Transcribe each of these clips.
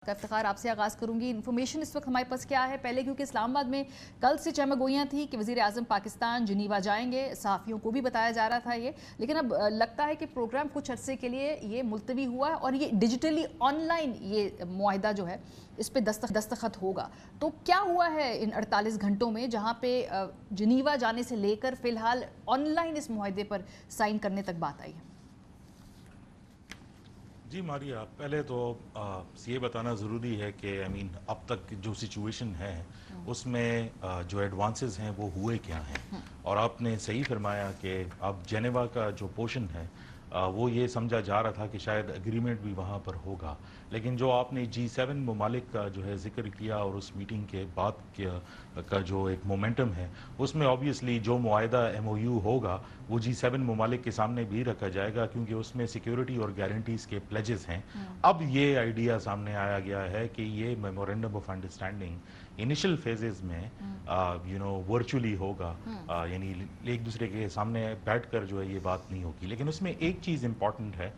का इफ्तिखार आपसे आगाज़ करूंगी। इन्फॉर्मेशन इस वक्त हमारे पास क्या है, पहले क्योंकि इस्लामाबाद में कल से चमगोइयाँ थी कि वज़ीर आज़म पाकिस्तान जिनीवा जाएंगे, सहाफ़ियों को भी बताया जा रहा था ये, लेकिन अब लगता है कि प्रोग्राम कुछ अरसे के लिए ये मुलतवी हुआ और ये डिजिटली ऑनलाइन ये मुआहिदा जो है इस पर दस्तखत होगा। तो क्या हुआ है इन 48 घंटों में जहाँ पे जिनीवा जाने से लेकर फ़िलहाल ऑनलाइन इस मुआहिदे पर साइन करने तक बात आई है? जी मारिया, पहले तो ये बताना ज़रूरी है कि अब तक जो सिचुएशन है उसमें जो एडवांसेस हैं वो हुए क्या हैं। और आपने सही फरमाया कि अब जेनेवा का जो पोर्शन है वो ये समझा जा रहा था कि शायद एग्रीमेंट भी वहाँ पर होगा, लेकिन जो आपने G7 ममालिक का जो है जिक्र किया और उस मीटिंग के बाद का जो एक मोमेंटम है उसमें ऑब्वियसली जो मुआहिदा MOU होगा वो G7 ममालिक के सामने भी रखा जाएगा, क्योंकि उसमें सिक्योरिटी और गारंटीज के प्लेजेस हैं। अब ये आइडिया सामने आया गया है कि ये memorandum of understanding initial phases में वर्चुअली होगा, यानी एक दूसरे के सामने बैठकर जो है ये बात नहीं होगी। लेकिन उसमें एक चीज़ इंपॉर्टेंट है,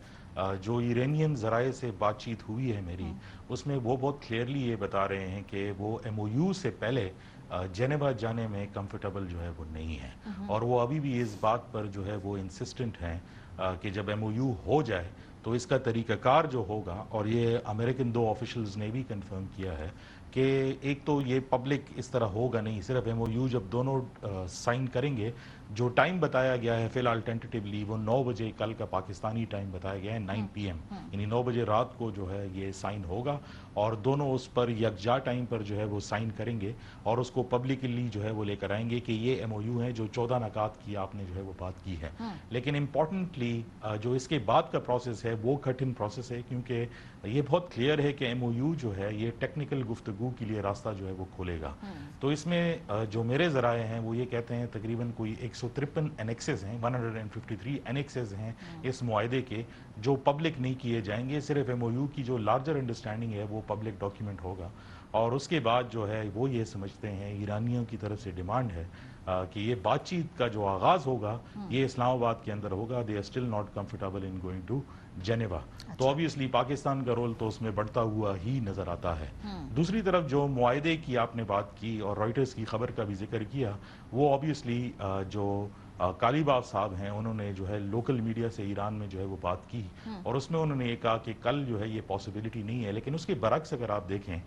जो ईरानियन ज़राए से बातचीत हुई है मेरी, उसमें वो बहुत क्लियरली ये बता रहे हैं कि वो MOU से पहले जेनेवा जाने में कंफर्टेबल जो है वो नहीं है, और वो अभी भी इस बात पर जो है वो इंसिस्टेंट हैं कि जब MOU हो जाए तो इसका तरीक़ाकार जो होगा, और ये अमेरिकन 2 ऑफिशियल्स ने भी कंफर्म किया है कि एक तो ये पब्लिक इस तरह होगा नहीं, सिर्फ MOU जब दोनों साइन करेंगे, जो टाइम बताया गया है फिलहाल टेंटेटिवली वो 9 बजे कल का पाकिस्तानी टाइम बताया गया है, 9 PM, यानी 9 बजे रात को जो है ये साइन होगा, और दोनों उस पर यकजा टाइम पर जो है वो साइन करेंगे और उसको पब्लिकली जो है वो लेकर आएंगे कि ये MOU है जो 14 नकात की आपने जो है वो बात की है। लेकिन इम्पॉर्टेंटली जो इसके बाद का प्रोसेस है वो कठिन प्रोसेस है, क्योंकि ये बहुत क्लियर है कि MOU जो है ये टेक्निकल गुफ्तगू के लिए रास्ता जो है वो खोलेगा। तो इसमें जो मेरे ज़राए हैं वो ये कहते हैं तकरीबन कोई 153 एनेक्सेस हैं, 153 एनेक्सेस हैं इस मुआहिदे के, जो पब्लिक नहीं किए जाएंगे। सिर्फ MOU की जो लार्जर अंडरस्टैंडिंग है वो पब्लिक डॉक्यूमेंट होगा, और उसके बाद जो है वो ये समझते हैं, ईरानियों की तरफ से डिमांड है कि ये बातचीत का जो आगाज़ होगा ये इस्लामाबाद के अंदर होगा। They are still not comfortable in going to Geneva. So obviously Pakistan का रोल तो उसमें बढ़ता हुआ ही नजर आता है। दूसरी तरफ जो मुआहिदे की आपने बात की और रॉयटर्स की खबर का भी जिक्र किया, वो ऑब्वियसली जो कालीबाफ साहब हैं उन्होंने जो है लोकल मीडिया से ईरान में जो है वो बात की, और उसमें उन्होंने ये कहा कि कल जो है ये पॉसिबिलिटी नहीं है। लेकिन उसके बरक्स अगर आप देखें,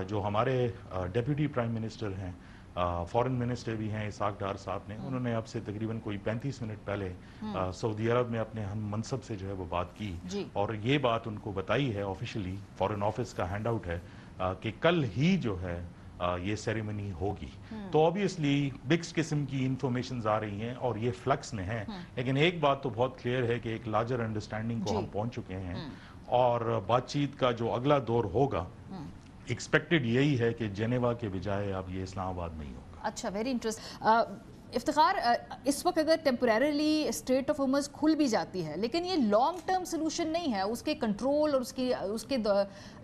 जो हमारे डेप्यूटी प्राइम मिनिस्टर हैं, फॉरेन मिनिस्टर भी हैं इसाक डार साहब ने, उन्होंने अब से तकरीबन कोई 35 मिनट पहले सऊदी अरब में अपने हम मनसब से जो है वो बात की, और ये बात उनको बताई है ऑफिशियली, फॉरेन ऑफिस का हैंड आउट है कि कल ही जो है ये सेरेमनी होगी। तो ऑब्वियसली मिक्स्ड किस्म की इंफॉर्मेशन आ रही हैं और ये फ्लक्स में है, लेकिन एक बात तो बहुत क्लियर है कि एक लार्जर अंडरस्टैंडिंग को हम पहुंच चुके हैं, और बातचीत का जो अगला दौर होगा एक्सपेक्टेड यही है कि जेनेवा के बजाय अब ये इस्लामाबाद में ही होगा। अच्छा, वेरी इंटरेस्ट इफ्तिखार, इस वक्त अगर टेम्परेरली स्ट्रेट ऑफ हॉर्मुज़ खुल भी जाती है, लेकिन ये लॉन्ग टर्म सोल्यूशन नहीं है, उसके कंट्रोल और उसके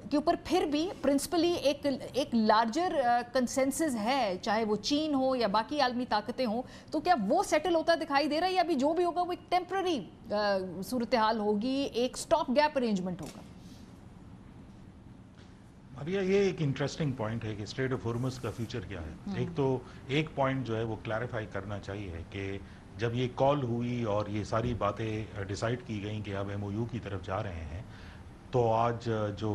के ऊपर फिर भी प्रिंसिपली एक लार्जर कंसेंसस है, चाहे वो चीन हो या बाकी आलमी ताकतें हों, तो क्या वो सेटल होता दिखाई दे रहा है, या अभी जो भी होगा वो एक टेम्पररी सूरत हाल होगी, एक स्टॉप गैप अरेंजमेंट होगा? भैया, ये एक इंटरेस्टिंग पॉइंट है कि स्ट्रेट ऑफ हॉर्मुज़ का फ्यूचर क्या है। एक तो एक पॉइंट जो है वो क्लैरिफाई करना चाहिए कि जब ये कॉल हुई और ये सारी बातें डिसाइड की गई कि अब MOU की तरफ जा रहे हैं, तो आज जो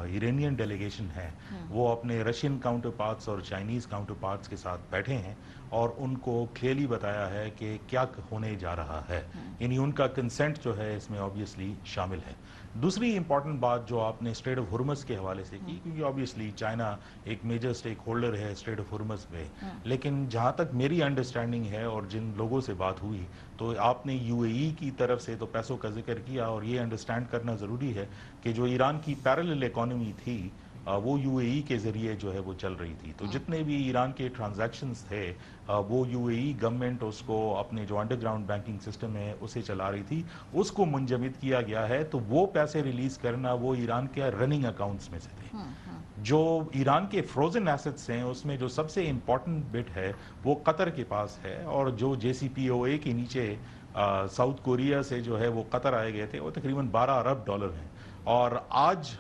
ईरानियन डेलीगेशन है वो अपने रशियन काउंटर पार्ट्स और चाइनीज़ काउंटर पार्ट्स के साथ बैठे हैं और उनको क्लियरली बताया है कि क्या होने जा रहा है, यानी उनका कंसेंट जो है इसमें ऑब्वियसली शामिल है। दूसरी इंपॉर्टेंट बात जो आपने स्ट्रेट ऑफ हॉर्मुज़ के हवाले से की, क्योंकि ऑब्वियसली चाइना एक मेजर स्टेक होल्डर है स्ट्रेट ऑफ हॉर्मुज़ में, लेकिन जहाँ तक मेरी अंडरस्टैंडिंग है और जिन लोगों से बात हुई, तो आपने UAE की तरफ से तो पैसों का जिक्र किया, और ये अंडरस्टैंड करना ज़रूरी है कि जो ईरान की पैरेलल इकोनॉमी थी वो UAE के ज़रिए जो है वो चल रही थी। तो जितने भी ईरान के ट्रांजैक्शंस थे वो UAE गवर्नमेंट उसको अपने जो अंडरग्राउंड बैंकिंग सिस्टम है उसे चला रही थी, उसको मुंजमद किया गया है। तो वो पैसे रिलीज करना वो ईरान के रनिंग अकाउंट्स में से थे। जो ईरान के फ्रोजन एसेट्स हैं उसमें जो सबसे इम्पॉर्टेंट बिट है वो कतर के पास है, और जो JCPOA के नीचे साउथ कोरिया से जो है वो कतर आए गए थे, वो तकरीबन $12 अरब हैं। और आज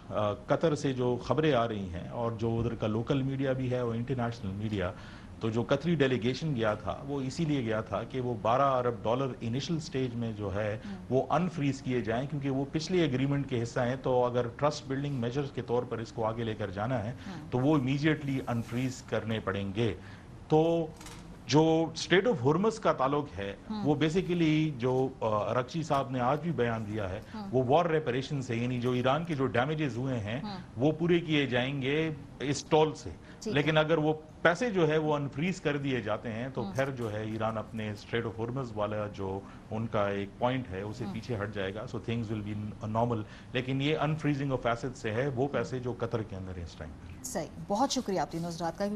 कतर से जो खबरें आ रही हैं और जो उधर का लोकल मीडिया भी है और इंटरनेशनल मीडिया, तो जो कतरी डेलीगेशन गया था वो इसीलिए गया था कि वो 12 अरब डॉलर इनिशियल स्टेज में जो है वो अनफ्रीज किए जाएं, क्योंकि वो पिछले एग्रीमेंट के हिस्सा हैं। तो अगर ट्रस्ट बिल्डिंग मेजर्स के तौर पर इसको आगे लेकर जाना है तो वो इमीडिएटली अनफ्रीज करने पड़ेंगे। तो जो स्टेट ऑफ हुर्मस का ताल्लुक है वो बेसिकली जो अरक्ची साहब ने आज भी बयान दिया है वो वॉर रेपरेशन से, यानी जो ईरान के जो डैमेजेस हुए हैं वो पूरे किए जाएंगे इस टोल से। लेकिन अगर वो पैसे जो है वो अनफ्रीज कर दिए जाते हैं तो फिर जो है ईरान अपने स्ट्रेट ऑफ हुर्मस वाला जो उनका एक पॉइंट है उसे पीछे हट जाएगा। So things will be normal. लेकिन ये अनफ्रीजिंग ऑफ एसेट्स से है वो पैसे जो कतर के अंदर है इस टाइम। सही, बहुत शुक्रिया आप तीनों हज़रात का।